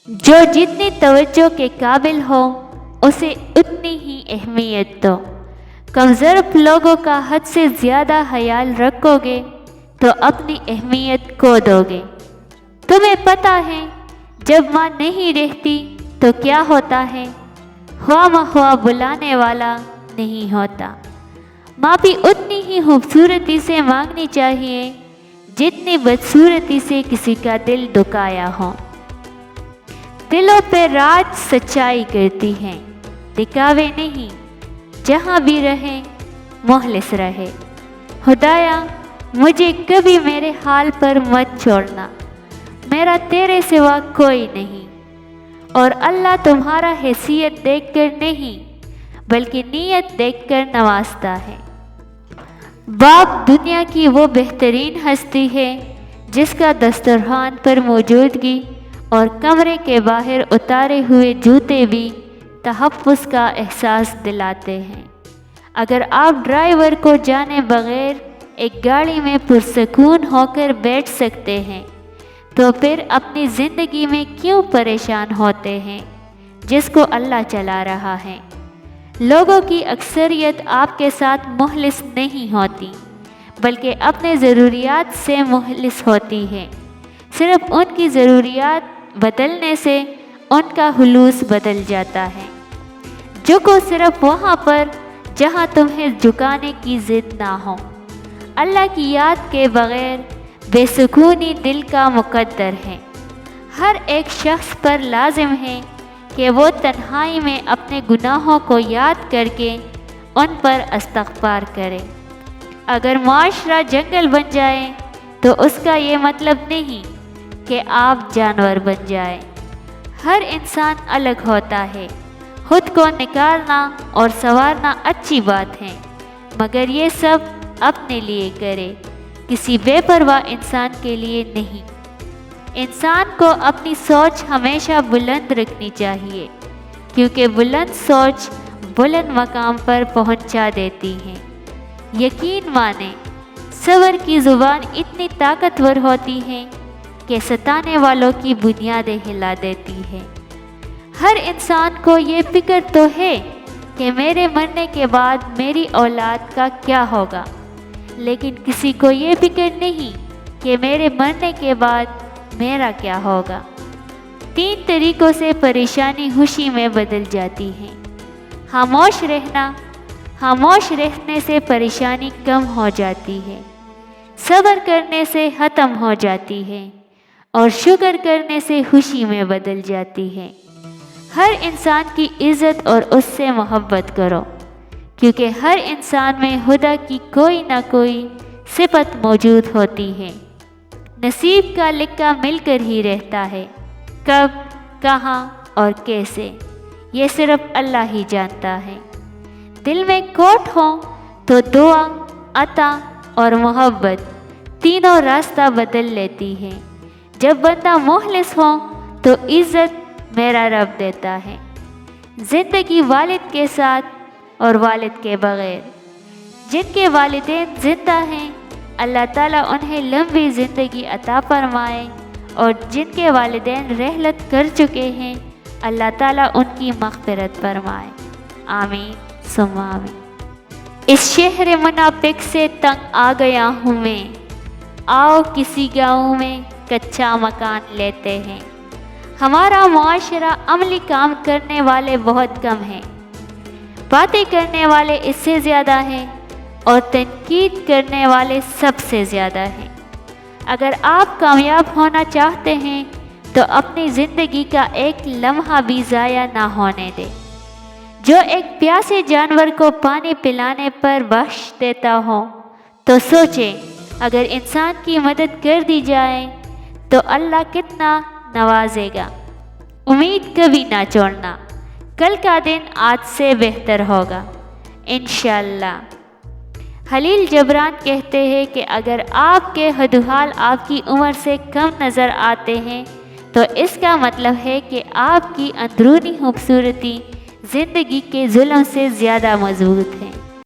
جو جتنی توجہ کے قابل ہو اسے اتنی ہی اہمیت دو۔ کمزور لوگوں کا حد سے زیادہ خیال رکھو گے تو اپنی اہمیت کھو دو گے۔ تمہیں پتہ ہے جب ماں نہیں رہتی تو کیا ہوتا ہے؟ خواہ مخواہ بلانے والا نہیں ہوتا۔ ماں بھی اتنی ہی خوبصورتی سے مانگنی چاہیے جتنی بدصورتی سے کسی کا دل دکھایا ہو۔ دلوں پہ راج سچائی کرتی ہے، دکھاوے نہیں۔ جہاں بھی رہے مخلص رہے۔ خدایا مجھے کبھی میرے حال پر مت چھوڑنا، میرا تیرے سوا کوئی نہیں۔ اور اللہ تمہارا حیثیت دیکھ کر نہیں بلکہ نیت دیکھ کر نوازتا ہے۔ باپ دنیا کی وہ بہترین ہستی ہے جس کا دسترخوان پر موجودگی اور کمرے کے باہر اتارے ہوئے جوتے بھی تحفظ کا احساس دلاتے ہیں۔ اگر آپ ڈرائیور کو جانے بغیر ایک گاڑی میں پرسکون ہو کر بیٹھ سکتے ہیں تو پھر اپنی زندگی میں کیوں پریشان ہوتے ہیں جس کو اللہ چلا رہا ہے؟ لوگوں کی اکثریت آپ کے ساتھ مخلص نہیں ہوتی بلکہ اپنے ضروریات سے مخلص ہوتی ہے۔ صرف ان کی ضروریات بدلنے سے ان کا خلوص بدل جاتا ہے۔ جھکو صرف وہاں پر جہاں تمہیں جھکانے کی ضد نہ ہو۔ اللہ کی یاد کے بغیر بے سکونی دل کا مقدر ہے۔ ہر ایک شخص پر لازم ہے کہ وہ تنہائی میں اپنے گناہوں کو یاد کر کے ان پر استغفار کرے۔ اگر معاشرہ جنگل بن جائے تو اس کا یہ مطلب نہیں کہ آپ جانور بن جائیں۔ ہر انسان الگ ہوتا ہے۔ خود کو نکالنا اور سنوارنا اچھی بات ہے، مگر یہ سب اپنے لیے کرے، کسی بے پرواہ انسان کے لیے نہیں۔ انسان کو اپنی سوچ ہمیشہ بلند رکھنی چاہیے کیونکہ بلند سوچ بلند مقام پر پہنچا دیتی ہے۔ یقین مانیں صبر کی زبان اتنی طاقتور ہوتی ہے کہ ستانے والوں کی بنیادیں ہلا دیتی ہے۔ ہر انسان کو یہ فکر تو ہے کہ میرے مرنے کے بعد میری اولاد کا کیا ہوگا، لیکن کسی کو یہ فکر نہیں کہ میرے مرنے کے بعد میرا کیا ہوگا۔ 3 طریقوں سے پریشانی خوشی میں بدل جاتی ہے۔ خاموش رہنا، خاموش رہنے سے پریشانی کم ہو جاتی ہے، صبر کرنے سے ختم ہو جاتی ہے اور شکر کرنے سے خوشی میں بدل جاتی ہے۔ ہر انسان کی عزت اور اس سے محبت کرو کیونکہ ہر انسان میں خدا کی کوئی نہ کوئی صفت موجود ہوتی ہے۔ نصیب کا لکھا مل کر ہی رہتا ہے، کب، کہاں اور کیسے یہ صرف اللہ ہی جانتا ہے۔ دل میں کھوٹ ہو تو دعا، عطا اور محبت تینوں راستہ بدل لیتی ہے۔ جب بندہ مخلص ہو تو عزت میرا رب دیتا ہے۔ زندگی والد کے ساتھ اور والد کے بغیر۔ جن کے والدین زندہ ہیں اللہ تعالیٰ انہیں لمبی زندگی عطا فرمائے، اور جن کے والدین رحلت کر چکے ہیں اللہ تعالیٰ ان کی مغفرت فرمائے۔ آمین ثم آمین۔ اس شہر منافق سے تنگ آ گیا ہوں میں، آؤ کسی گاؤں میں کچا مکان لیتے ہیں۔ ہمارا معاشرہ عملی کام کرنے والے بہت کم ہیں، باتیں کرنے والے اس سے زیادہ ہیں اور تنقید کرنے والے سب سے زیادہ ہیں۔ اگر آپ کامیاب ہونا چاہتے ہیں تو اپنی زندگی کا ایک لمحہ بھی ضائع نہ ہونے دیں۔ جو ایک پیاسے جانور کو پانی پلانے پر بخش دیتا ہو تو سوچیں اگر انسان کی مدد کر دی جائے تو اللہ کتنا نوازے گا۔ امید کبھی نہ چھوڑنا، کل کا دن آج سے بہتر ہوگا انشاءاللہ۔ خلیل جبران کہتے ہیں کہ اگر آپ کے حدوحال آپ کی عمر سے کم نظر آتے ہیں تو اس کا مطلب ہے کہ آپ کی اندرونی خوبصورتی زندگی کے ظلم سے زیادہ مضبوط ہے۔